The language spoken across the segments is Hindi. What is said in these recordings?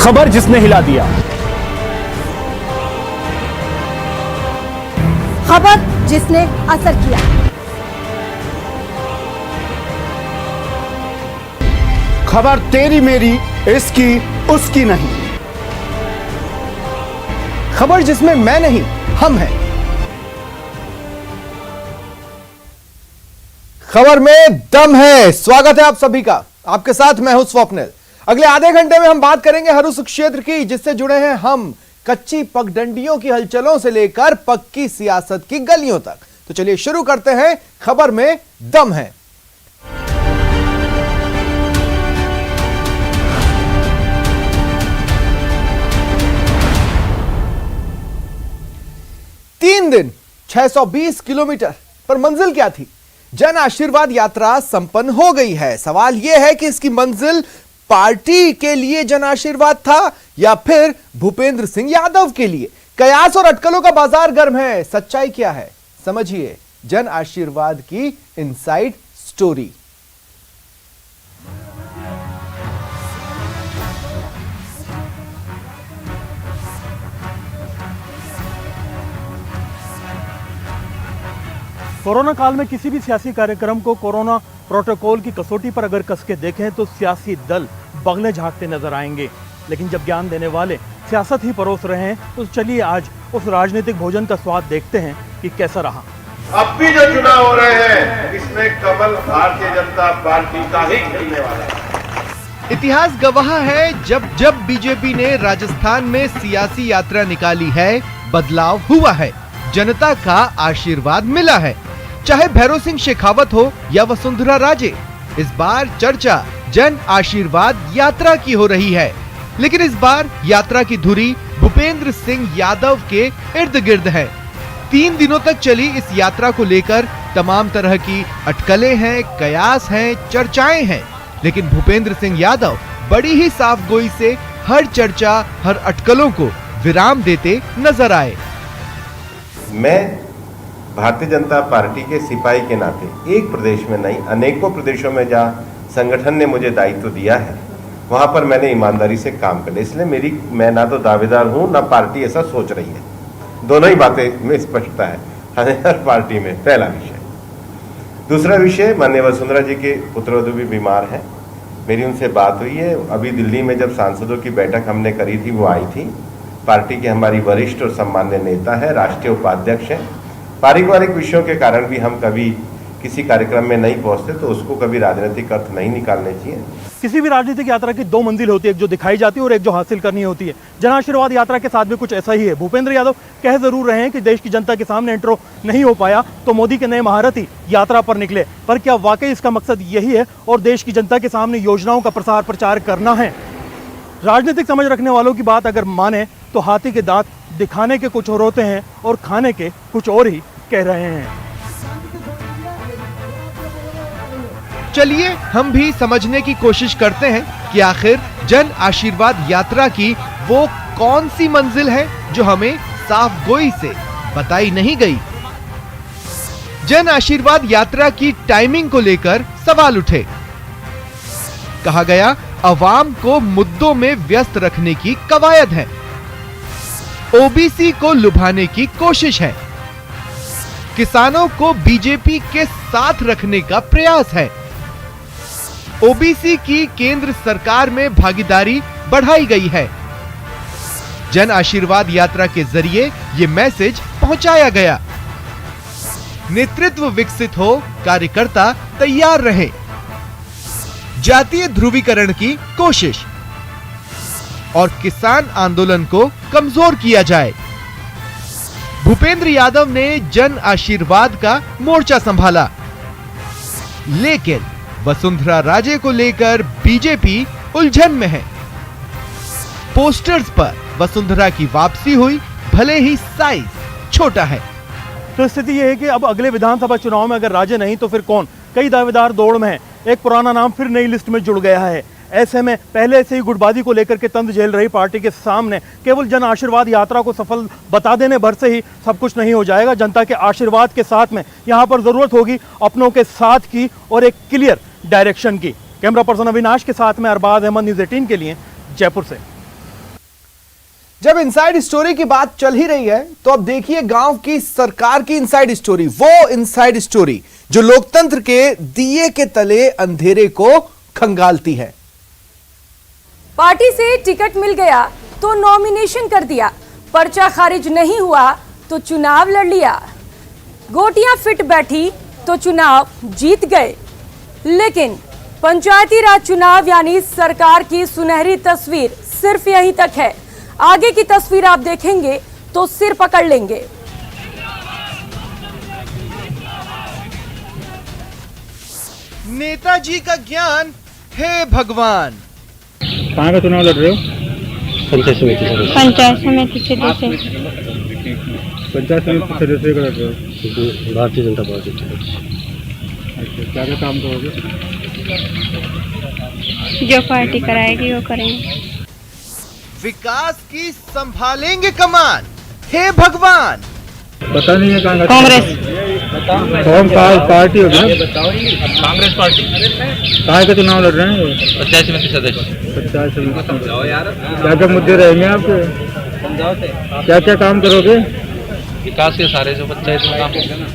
खबर जिसने हिला दिया, खबर जिसने असर किया, खबर तेरी मेरी इसकी उसकी नहीं, खबर जिसमें मैं नहीं हम हैं। खबर में दम है। स्वागत है आप सभी का। आपके साथ मैं हूं स्वप्निल। अगले आधे घंटे में हम बात करेंगे हर उस क्षेत्र की जिससे जुड़े हैं हम, कच्ची पगडंडियों की हलचलों से लेकर पक्की सियासत की गलियों तक। तो चलिए शुरू करते हैं। खबर में दम है। तीन दिन 620 किलोमीटर पर मंजिल क्या थी? जन आशीर्वाद यात्रा संपन्न हो गई है। सवाल यह है कि इसकी मंजिल पार्टी के लिए जन आशीर्वाद था या फिर भूपेंद्र सिंह यादव के लिए? कयास और अटकलों का बाजार गर्म है। सच्चाई क्या है, समझिए जन आशीर्वाद की इनसाइड स्टोरी। कोरोना काल में किसी भी सियासी कार्यक्रम को कोरोना प्रोटोकॉल की कसौटी पर अगर कस के देखें तो सियासी दल बगले झांकते नजर आएंगे, लेकिन जब ज्ञान देने वाले सियासत ही परोस रहे हैं तो चलिए आज उस राजनीतिक भोजन का स्वाद देखते हैं कि कैसा रहा। अब भी जो चुनाव हो रहे हैं इसमें कमल भारतीय जनता पार्टी का ही खेलने वाला है। इतिहास गवाह है, जब बीजेपी ने राजस्थान में सियासी यात्रा निकाली है, बदलाव हुआ है, जनता का आशीर्वाद मिला है। चाहे भैरव सिंह शेखावत हो या वसुंधरा राजे, इस बार चर्चा जन आशीर्वाद यात्रा की हो रही है। लेकिन इस बार यात्रा की धुरी भूपेंद्र सिंह यादव के इर्द गिर्द है। 3 दिनों तक चली इस यात्रा को लेकर तमाम तरह की अटकलें हैं, कयास हैं, चर्चाएं हैं, लेकिन भूपेंद्र सिंह यादव बड़ी ही साफ गोई से हर चर्चा, हर अटकलों को विराम देते नजर आए। मैं भारतीय जनता पार्टी के सिपाही के नाते एक प्रदेश में नहीं, अनेकों प्रदेशों में जहाँ संगठन ने मुझे दायित्व दिया है वहाँ पर मैंने ईमानदारी से काम कर लिया। इसलिए मैं ना तो दावेदार हूँ ना पार्टी ऐसा सोच रही है। दोनों ही बातें में स्पष्टता है हर पार्टी में। पहला विषय। दूसरा विषय, माननीय वसुंधरा जी के पुत्रवधू भी बीमार हैं। मेरी उनसे बात हुई है। अभी दिल्ली में जब सांसदों की बैठक हमने करी थी वो आई थी। पार्टी के हमारी वरिष्ठ और सम्मान्य नेता है, राष्ट्रीय उपाध्यक्ष हैं। पारिवारिक विषयों के कारण भी हम कभी किसी कार्यक्रम में नहीं पहुंचते, तो उसको कभी राजनीतिक अर्थ नहीं निकालने चाहिए। किसी भी राजनीतिक यात्रा की 2 मंजिल होती है, एक जो दिखाई जाती है और एक जो हासिल करनी होती है। जन आशीर्वाद यात्रा के साथ भी कुछ ऐसा ही है। भूपेंद्र यादव कह जरूर रहे हैं कि देश की जनता के सामने इंट्रो नहीं हो पाया तो मोदी के नए महारथी यात्रा पर निकले, पर क्या वाकई इसका मकसद यही है और देश की जनता के सामने योजनाओं का प्रसार प्रचार करना है? राजनीतिक समझ रखने वालों की बात अगर माने तो हाथी के दांत दिखाने के कुछ और होते हैं और खाने के कुछ और ही कह रहे हैं। चलिए हम भी समझने की कोशिश करते हैं कि आखिर जन आशीर्वाद यात्रा की वो कौन सी मंजिल है जो हमें साफ गोई से बताई नहीं गई। जन आशीर्वाद यात्रा की टाइमिंग को लेकर सवाल उठे। कहा गया अवाम को मुद्दों में व्यस्त रखने की कवायद है, ओबीसी को लुभाने की कोशिश है, किसानों को बीजेपी के साथ रखने का प्रयास है, ओबीसी की केंद्र सरकार में भागीदारी बढ़ाई गई है। जन आशीर्वाद यात्रा के जरिए ये मैसेज पहुंचाया गया। नेतृत्व विकसित हो, कार्यकर्ता तैयार रहे। जातीय ध्रुवीकरण की कोशिश और किसान आंदोलन को कमजोर किया जाए। भूपेंद्र यादव ने जन आशीर्वाद का मोर्चा संभाला, लेकिन वसुंधरा राजे को लेकर बीजेपी उलझन में है। पोस्टर्स पर वसुंधरा की वापसी हुई, भले ही साइज छोटा है। तो स्थिति यह है कि अब अगले विधानसभा चुनाव में अगर राजे नहीं तो फिर कौन? कई दावेदार दौड़ में हैं। एक पुराना नाम फिर नई लिस्ट में जुड़ गया है। ऐसे में पहले से ही गुटबाजी को लेकर के तंज झेल रही पार्टी के सामने केवल जन आशीर्वाद यात्रा को सफल बता देने भर से ही सब कुछ नहीं हो जाएगा। जनता के आशीर्वाद के साथ में यहाँ पर जरूरत होगी अपनों के साथ की और एक क्लियर डायरेक्शन की। कैमरा पर्सन अविनाश के साथ में अरबाज अहमद, न्यूज़ 18 के लिए जयपुर से। जब इनसाइड स्टोरी की बात चल ही रही है तो अब देखिए गांव की सरकार की इनसाइड स्टोरी, वो इनसाइड स्टोरी जो लोकतंत्र के दिए के तले अंधेरे को खंगालती है। पार्टी से टिकट मिल गया तो नॉमिनेशन कर दिया, पर्चा खारिज नहीं हुआ तो चुनाव लड़ लिया, गोटियां फिट बैठी तो चुनाव जीत गए। लेकिन पंचायती राज चुनाव यानी सरकार की सुनहरी तस्वीर सिर्फ यहीं तक है। आगे की तस्वीर आप देखेंगे तो सिर पकड़ लेंगे। नेताजी का ज्ञान, हे भगवान। कहाँ का चुनाव लड़ रहे हो? पंचायत समिति सदस्य। पंचायत समिति सदस्य पंचायत समिति सदस्य का लड़ रहे हो? भारतीय जनता पार्टी। अच्छा, क्या क्या काम करोगे? जो पार्टी कराएगी वो करेंगे। विकास की संभालेंगे कमान, हे भगवान। पता नहीं है कहाँ का कांग्रेस। कौन पार्टी होगी ना? कांग्रेस पार्टी। कहाँ का चुनाव लड़ रहे हैं? पंचायत समिति सदस्य। पंचायत समिति। क्या क्या मुद्दे रहेंगे आपके? क्या क्या काम करोगे? विकास के सारे जो पंचायत में काम होंगे ना।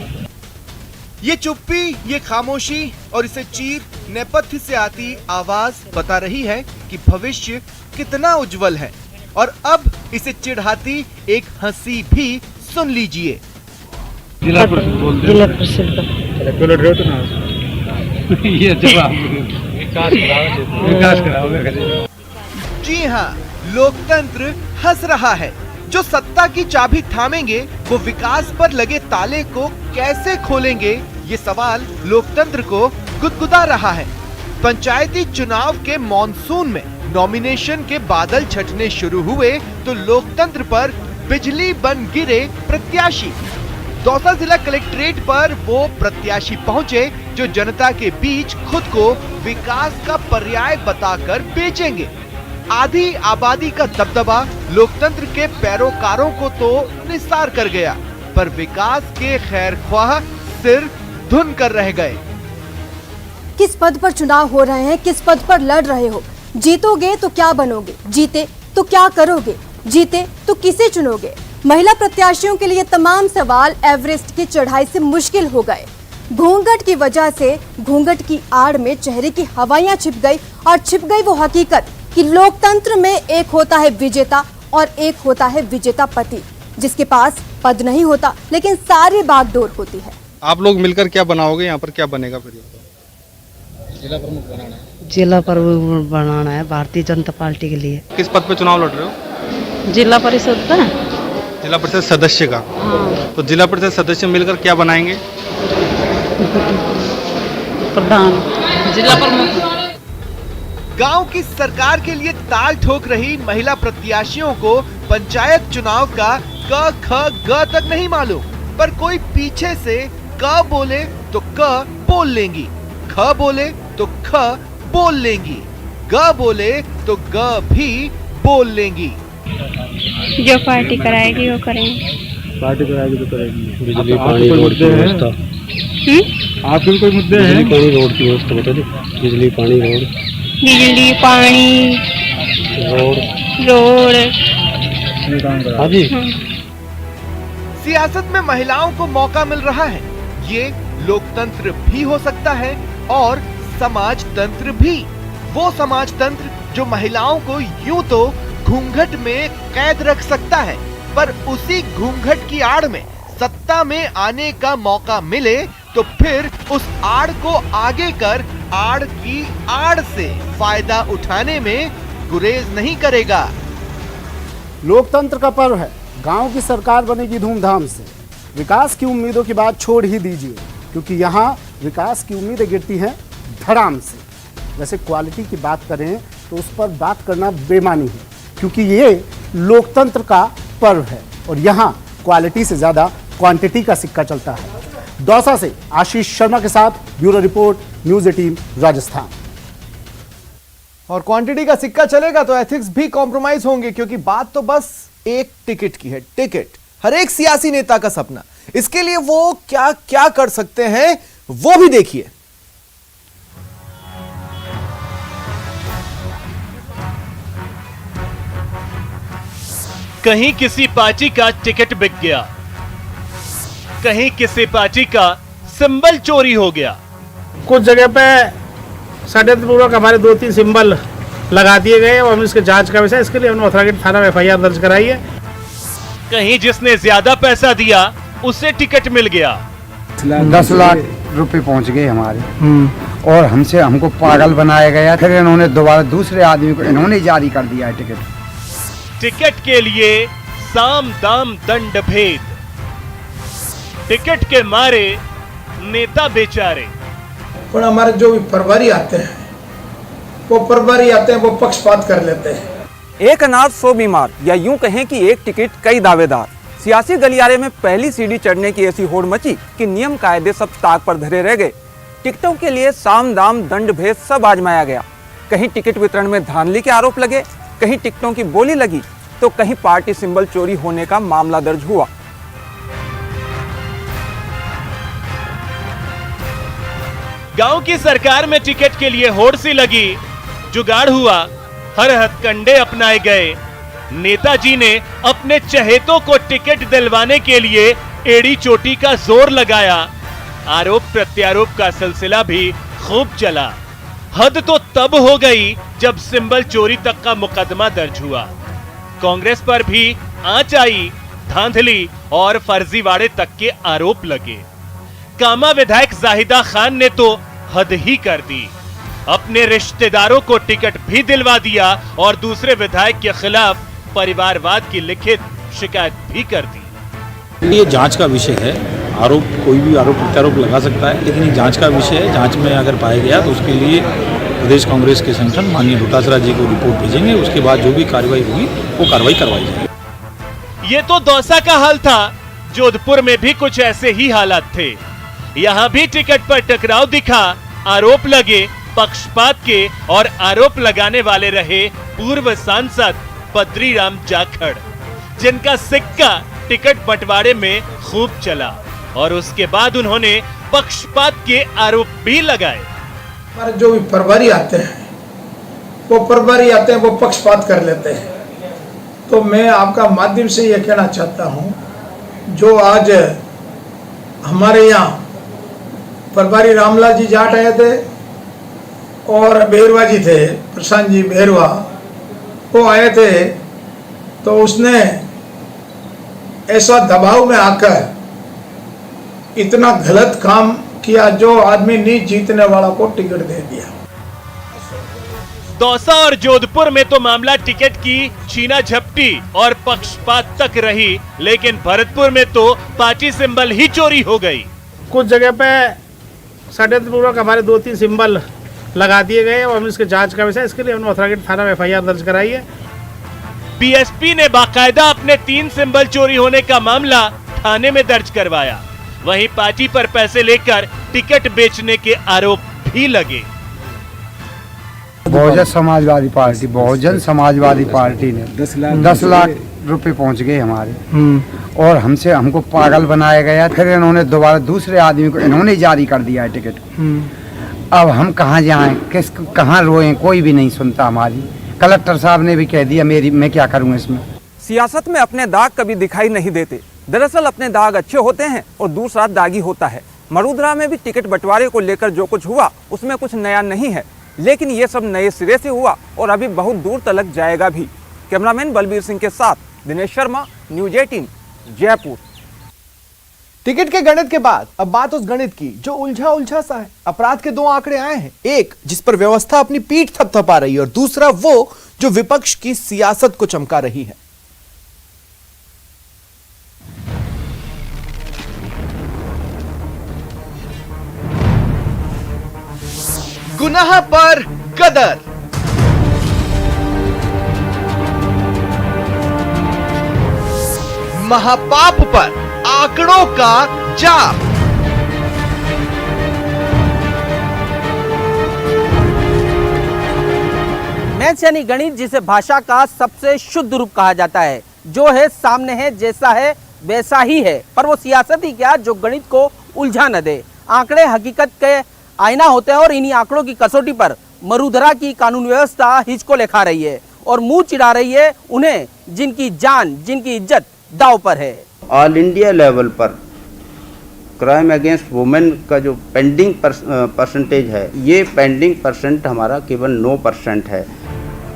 ये चुप्पी, ये खामोशी और इसे चीर नेपथ्य से आती आवाज बता रही है कि भविष्य कितना उज्जवल है। और अब इसे चिढ़ाती एक हंसी भी सुन लीजिए। जिला परिषद लड़ रहे हो तो ना? ये जवाब विकास कराओगे। जी हाँ, लोकतंत्र हंस रहा है। जो सत्ता की चाबी थामेंगे वो विकास पर लगे ताले को कैसे खोलेंगे, ये सवाल लोकतंत्र को गुदगुदा रहा है। पंचायती चुनाव के मॉनसून में नॉमिनेशन के बादल छटने शुरू हुए तो लोकतंत्र पर बिजली बन गिरे प्रत्याशी। दौसा जिला कलेक्ट्रेट पर वो प्रत्याशी पहुंचे जो जनता के बीच खुद को विकास का पर्याय बताकर बेचेंगे। आधी आबादी का दबदबा लोकतंत्र के पैरोकारों को तो निस्तार कर गया, पर विकास के खैरख्वाह सिर धुन कर रह गए। किस पद पर चुनाव हो रहे हैं, किस पद पर लड़ रहे हो? जीतोगे तो क्या बनोगे, जीते तो क्या करोगे, जीते तो किसे चुनोगे? महिला प्रत्याशियों के लिए तमाम सवाल एवरेस्ट की चढ़ाई से मुश्किल हो गए। घूंघट की वजह से घूंघट की आड़ में चेहरे की हवाइयां छिप गई और छिप गई वो हकीकत कि लोकतंत्र में एक होता है विजेता और एक होता है विजेता पति, जिसके पास पद नहीं होता लेकिन सारी बागडोर होती है। आप लोग मिलकर क्या बनाओगे? यहाँ पर क्या बनेगा फिर? जिला प्रमुख बनाना है। जिला प्रमुख बनाना है भारतीय जनता पार्टी के लिए। किस पद पे चुनाव लड़ रहे हो? जिला परिषद का। जिला परिषद सदस्य का। हाँ। तो जिला परिषद सदस्य मिलकर क्या बनाएंगे? प्रधान। जिला प्रमुख। गांव की सरकार के लिए ताल ठोक रही महिला प्रत्याशियों को पंचायत चुनाव का क ख ग तक नहीं मालूम, पर कोई पीछे से क बोले तो क बोल लेंगी, ख बोले तो ख बोल लेंगी, ग बोले तो ग भी बोल लेंगी। जो पार्टी कराएगी वो करेंगे। पार्टी कराएगी तो करेगी। बिजली पानी रोड की व्यवस्था। आपके भी कोई मुद्दे हैं? बिजली पानी रोड की व्यवस्था बता दे। बिजली पानी रोड। बिजली पानी रोड। हाँ जी। सियासत में महिलाओं को मौका मिल रहा है। ये लोकतंत्र भी हो सकता है और समाजतंत्र भी। वो समाजतंत्र जो महिलाओं को यूं तो घूंघट में कैद रख सकता है, पर उसी घूंघट की आड़ में सत्ता में आने का मौका मिले तो फिर उस आड़ को आगे कर आड़ की आड़ से फायदा उठाने में गुरेज नहीं करेगा। लोकतंत्र का पर्व है। गांव की सरकार बनेगी धूमधाम से। विकास की उम्मीदों की बात छोड़ ही दीजिए, क्योंकि यहाँ विकास की उम्मीदें गिरती हैं धड़ाम से। वैसे क्वालिटी की बात करें तो उस पर बात करना बेमानी है, क्योंकि ये लोकतंत्र का पर्व है और यहाँ क्वालिटी से ज़्यादा क्वांटिटी का सिक्का चलता है। दौसा से आशीष शर्मा के साथ ब्यूरो रिपोर्ट, न्यूज़ 18 राजस्थान। और क्वांटिटी का सिक्का चलेगा तो एथिक्स भी कॉम्प्रोमाइज होंगे, क्योंकि बात तो बस एक टिकट की है। टिकट हर एक सियासी नेता का सपना। इसके लिए वो क्या क्या कर सकते हैं वो भी देखिए। कहीं किसी पार्टी का टिकट बिक गया, कहीं किसी पार्टी का सिंबल चोरी हो गया। कुछ जगह पे षड्यंत्रपूर्वक हमारे 2-3 सिंबल लगा दिए गए और हम इसके जांच का विषय, इसके लिए हमने मथुरागढ़ थाना में FIR दर्ज कराई है। कहीं जिसने ज्यादा पैसा दिया उसे टिकट मिल गया। 10 लाख रुपए पहुंच गए हमारे, और हमको पागल बनाया गया। फिर इन्होंने दोबारा दूसरे आदमी को इन्होंने जारी कर दिया है टिकट। टिकट के लिए साम दाम दंड भेद, टिकट के मारे नेता बेचारे। पर हमारे जो भी प्रभारी आते हैं वो पक्षपात कर लेते हैं। एक अनाथ 100 बीमार, या यूं कहें कि एक टिकट कई दावेदार। सियासी गलियारे में पहली सीढ़ी चढ़ने की ऐसी होड़ मची कि नियम कायदे सब ताक पर धरे रह गए। टिकटों के लिए साम दाम दंड भेद सब आजमाया गया। कहीं टिकट वितरण में धांधली के आरोप लगे, कहीं टिकटों की बोली लगी, तो कहीं पार्टी सिंबल चोरी होने का मामला दर्ज हुआ। गांव की सरकार में टिकट के लिए होड़ सी लगी, जुगाड़ हुआ, हर हथकंडे अपनाए गए। नेताजी ने अपने चहेतों को टिकट दिलवाने के लिए एड़ी चोटी का जोर लगाया। आरोप प्रत्यारोप का सिलसिला भी खूब चला। हद तो तब हो गई जब सिंबल चोरी तक का मुकदमा दर्ज हुआ। कांग्रेस पर भी आंच आई, धांधली और फर्जीवाड़े तक के आरोप लगे। कामा विधायक जाहिदा खान ने तो हद ही कर दी, अपने रिश्तेदारों को टिकट भी दिलवा दिया और दूसरे विधायक के खिलाफ परिवारवाद की लिखित शिकायत भी कर दी। ये जांच का विषय है, आरोप कोई भी आरोप प्रत्यारोप लगा सकता है, लेकिन ये जांच का विषय है। जांच में अगर पाया गया तो उसके लिए प्रदेश कांग्रेस के संगठन माननीय डोटासरा जी को रिपोर्ट भेजेंगे। उसके बाद जो भी कार्रवाई होगी वो कार्रवाई करवाई जाएगी। ये तो दौसा का हाल था, जोधपुर में भी कुछ ऐसे ही हालात थे। यहाँ भी टिकट पर टकराव दिखा, आरोप लगे पक्षपात के, और आरोप लगाने वाले रहे पूर्व सांसद बद्रीराम जाखड़, जिनका सिक्का टिकट बंटवारे में खूब चला और उसके बाद उन्होंने पक्षपात के आरोप भी लगाए। हमारे जो भी प्रभारी आते हैं वो पक्षपात कर लेते हैं। तो मैं आपका माध्यम से ये कहना चाहता हूँ, जो आज हमारे यहाँ प्रभारी रामलाल जी जाट आए थे और बेहरवा जी थे, प्रशांत जी बेहरवा, वो आए थे, तो उसने ऐसा दबाव में आकर इतना गलत काम किया, जो आदमी नहीं जीतने वाला को टिकट दे दिया। दौसा और जोधपुर में तो मामला टिकट की छीना झपटी और पक्षपात तक रही, लेकिन भरतपुर में तो पार्टी सिंबल ही चोरी हो गई। कुछ जगह पे षड्यंत्रपूर्वक हमारे 2-3 सिंबल लगा दिए गए और हम इसके जांच का विषय, इसके लिए हमने मथुरागढ़ थाना में FIR दर्ज कराई है। बीएसपी ने बाकायदा अपने 3 सिंबल चोरी होने का मामला थाने में दर्ज करवाया। वहीं पार्टी पर पैसे लेकर टिकट बेचने के आरोप भी लगे। बहुजन समाजवादी पार्टी ने 10 लाख रुपए पहुंच गए हमारे, और हमको पागल बनाया गया। फिर इन्होंने दोबारा दूसरे आदमी को इन्होंने जारी कर दिया है टिकट। अब हम कहाँ जाएं, कहाँ रोएं, कोई भी नहीं सुनता हमारी। कलेक्टर साहब ने भी कह दिया, मैं क्या करूँ इसमें। सियासत में अपने दाग कभी दिखाई नहीं देते। दरअसल अपने दाग अच्छे होते हैं और दूसरा दागी होता है। मरूधरा में भी टिकट बंटवारे को लेकर जो कुछ हुआ उसमें कुछ नया नहीं है, लेकिन ये सब नए सिरे से हुआ और अभी बहुत दूर तक जाएगा भी। कैमरामैन बलबीर सिंह के साथ दिनेश शर्मा, न्यूज 18, जयपुर। टिकट के गणित के बाद अब बात उस गणित की जो उलझा सा है। अपराध के 2 आंकड़े आए हैं, एक जिस पर व्यवस्था अपनी पीठ थपथपा रही है और दूसरा वो जो विपक्ष की सियासत को चमका रही है। गुनाह पर कदर, महापाप पर आंकड़ों का जाप। मैथ्स यानी गणित, जिसे भाषा का सबसे शुद्ध रूप कहा जाता है। जो है सामने है, जैसा है वैसा ही है, पर वो सियासत ही क्या जो गणित को उलझा न दे। आंकड़े हकीकत के आईना होते हैं और इन्हीं आंकड़ों की कसौटी पर मरूधरा की कानून व्यवस्था हिचको ले खा रही है। और मुंह चिढ़ा रही है उन्हें जिनकी जान, जिनकी इज्जत दांव पर है। ऑल इंडिया लेवल पर क्राइम अगेंस्ट वुमेन का जो पेंडिंग परसेंटेज है, ये पेंडिंग परसेंट हमारा केवल 9% है।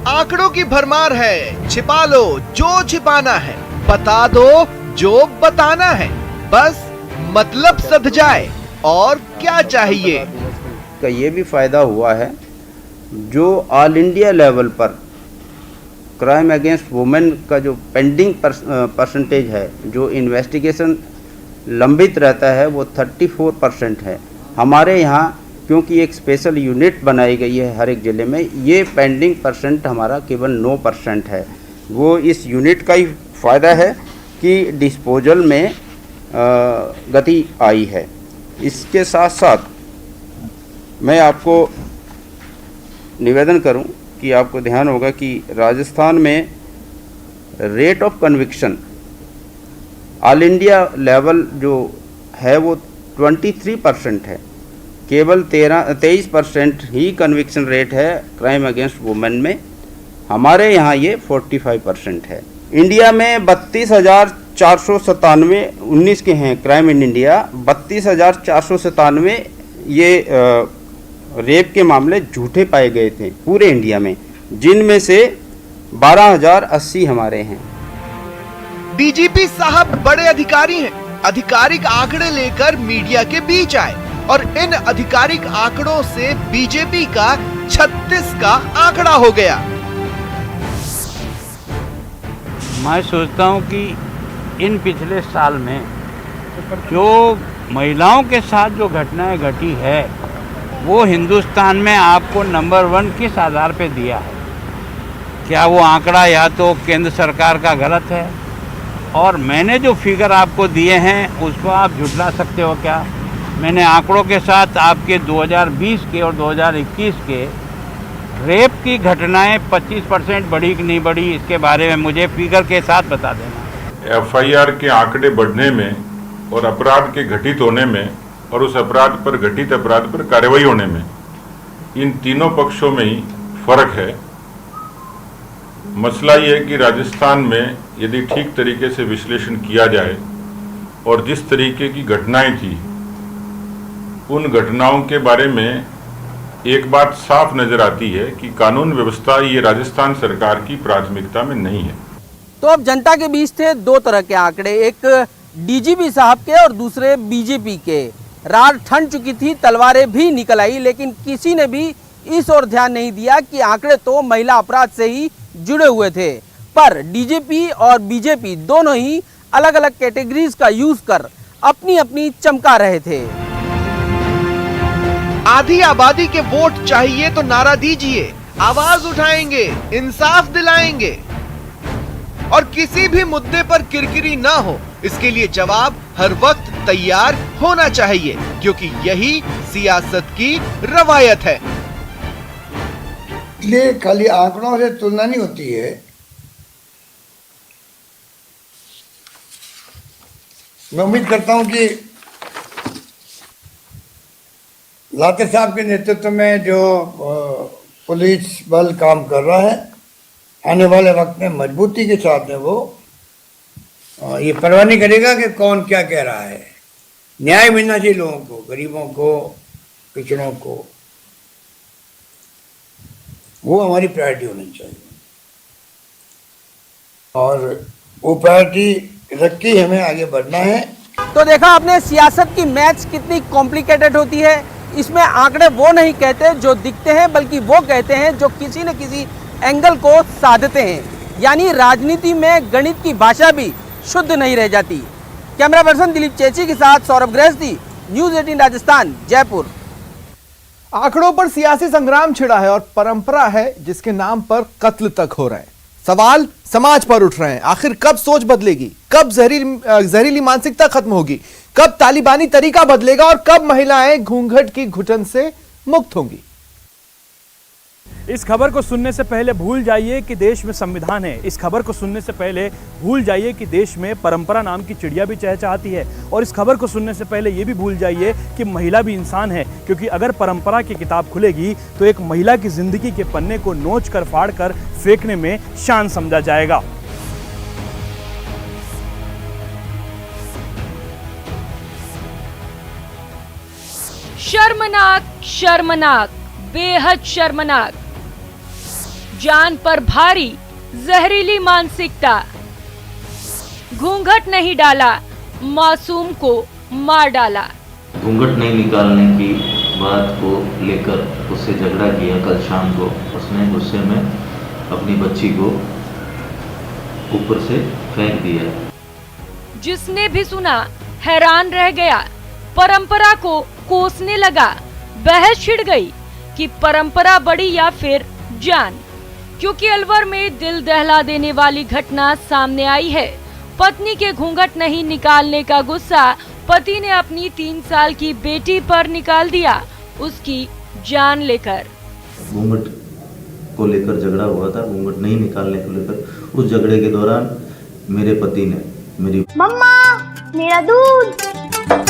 आंकड़ों की भरमार है, छिपा लो जो छिपाना है, बता दो जो बताना है, बस मतलब सध जाए और क्या चाहिए। का ये भी फायदा हुआ है, जो ऑल इंडिया लेवल पर क्राइम अगेंस्ट वुमेन का जो पेंडिंग परसेंटेज है, जो इन्वेस्टिगेशन लंबित रहता है, वो 34% है। हमारे यहाँ क्योंकि एक स्पेशल यूनिट बनाई गई है हर एक ज़िले में, ये पेंडिंग परसेंट हमारा केवल 9% है। वो इस यूनिट का ही फ़ायदा है कि डिस्पोजल में गति आई है। इसके साथ साथ मैं आपको निवेदन करूं कि आपको ध्यान होगा कि राजस्थान में rate of conviction all India level जो है वो 23% है। केवल 23% ही कन्विक्शन रेट है क्राइम अगेंस्ट वुमेन में। हमारे यहाँ ये 45% है। इंडिया में 32,497 19 के हैं क्राइम इन इंडिया। 32,497 ये रेप के मामले झूठे पाए गए थे पूरे इंडिया में, जिनमें से 12,080 हमारे हैं। डीजीपी साहब बड़े अधिकारी हैं, आधिकारिक आंकड़े लेकर मीडिया के बीच आए और इन आधिकारिक आंकड़ों से बीजेपी का 36 का आंकड़ा हो गया। मैं सोचता हूं कि इन पिछले साल में जो महिलाओं के साथ जो घटनाएं घटी है, वो हिंदुस्तान में आपको नंबर 1 किस आधार पे दिया है? क्या वो आंकड़ा या तो केंद्र सरकार का गलत है, और मैंने जो फिगर आपको दिए हैं उसको आप झुठला सकते हो क्या? मैंने आंकड़ों के साथ आपके 2020 के और 2021 के रेप की घटनाएं 25% बढ़ी कि नहीं बढ़ी, इसके बारे में मुझे फिगर के साथ बता देना। एफआईआर के आंकड़े बढ़ने में और अपराध के घटित होने में और उस अपराध पर घटित अपराध पर कार्रवाई होने में, इन तीनों पक्षों में ही फर्क है। मसला ये है कि राजस्थान में यदि ठीक तरीके से विश्लेषण किया जाए और जिस तरीके की घटनाएं थी, उन घटनाओं के बारे में एक बात साफ नजर आती है कि कानून व्यवस्था ये राजस्थान सरकार की प्राथमिकता में नहीं है। तो अब जनता के बीच थे दो तरह के आंकड़े, एक डीजीपी साहब के और दूसरे बीजेपी के। रात ठंड चुकी थी, तलवारें भी निकल आई, लेकिन किसी ने भी इस ओर ध्यान नहीं दिया कि आंकड़े तो महिला अपराध से ही जुड़े हुए थे। पर डीजीपी और बीजेपी दोनों ही अलग अलग कैटेगरीज का यूज कर अपनी अपनी चमका रहे थे। आधी आबादी के वोट चाहिए तो नारा दीजिए, आवाज उठाएंगे, इंसाफ दिलाएंगे और किसी भी मुद्दे पर किरकिरी ना हो, इसके लिए जवाब हर वक्त तैयार होना चाहिए, क्योंकि यही सियासत की रवायत है। इसलिए खाली आंकड़ों से तुलना नहीं होती है। मैं उम्मीद करता हूं कि लाते साहब के नेतृत्व में जो पुलिस बल काम कर रहा है, आने वाले वक्त में मजबूती के साथ में वो ये परवाह नहीं करेगा कि कौन क्या कह रहा है। न्याय मिलना चाहिए लोगों को, गरीबों को, पिछड़ों को, वो हमारी प्रायोरिटी होनी चाहिए। और वो प्रायोरिटी रख के हमें आगे बढ़ना है। तो देखा आपने सियासत की मैच कितनी कॉम्प्लिकेटेड होती है। इसमें आंकड़े वो नहीं कहते जो दिखते हैं, बल्कि वो कहते हैं जो किसी न किसी एंगल को साधते हैं। यानी राजनीति में गणित की भाषा भी शुद्ध नहीं रह जाती। कैमरा पर्सन दिलीप चेची के साथ सौरभ गृहस्थी, न्यूज़ 18 राजस्थान, जयपुर। आंकड़ों पर सियासी संग्राम छिड़ा है और परंपरा है जिसके नाम पर कत्ल तक हो रहा है। सवाल समाज पर उठ रहे हैं, आखिर कब सोच बदलेगी, कब जहरीली मानसिकता खत्म होगी, कब तालिबानी तरीका बदलेगा और कब महिलाएं घूंघट की घुटन से मुक्त होंगी। इस खबर को सुनने से पहले भूल जाइए कि देश में संविधान है। इस खबर को सुनने से पहले भूल जाइए कि देश में परंपरा नाम की चिड़िया भी चहचहाती है। और इस खबर को सुनने से पहले ये भी भूल जाइए कि महिला भी इंसान है, क्योंकि अगर परंपरा की किताब खुलेगी तो एक महिला की जिंदगी के पन्ने को नोच कर फाड़ कर फेंकने में शान समझा जाएगा। शर्मनाक, शर्मनाक, बेहद शर्मनाक। जान पर भारी जहरीली मानसिकता। घूंघट नहीं डाला, मासूम को मार डाला। घूंघट नहीं निकालने की बात को लेकर उससे झगड़ा किया कल शाम को। उसने गुस्से में अपनी बच्ची को ऊपर से फेंक दिया। जिसने भी सुना हैरान रह गया। परंपरा को कोसने लगा। बहस छिड़ गई कि परंपरा बड़ी या फिर जान, क्योंकि अलवर में दिल दहला देने वाली घटना सामने आई है। पत्नी के घूंघट नहीं निकालने का गुस्सा पति ने अपनी 3 साल की बेटी पर निकाल दिया, उसकी जान लेकर। घूंघट को लेकर झगड़ा हुआ था, घूंघट नहीं निकालने को लेकर। उस झगड़े के दौरान मेरे पति ने मेरी मम्मा मेरा दूध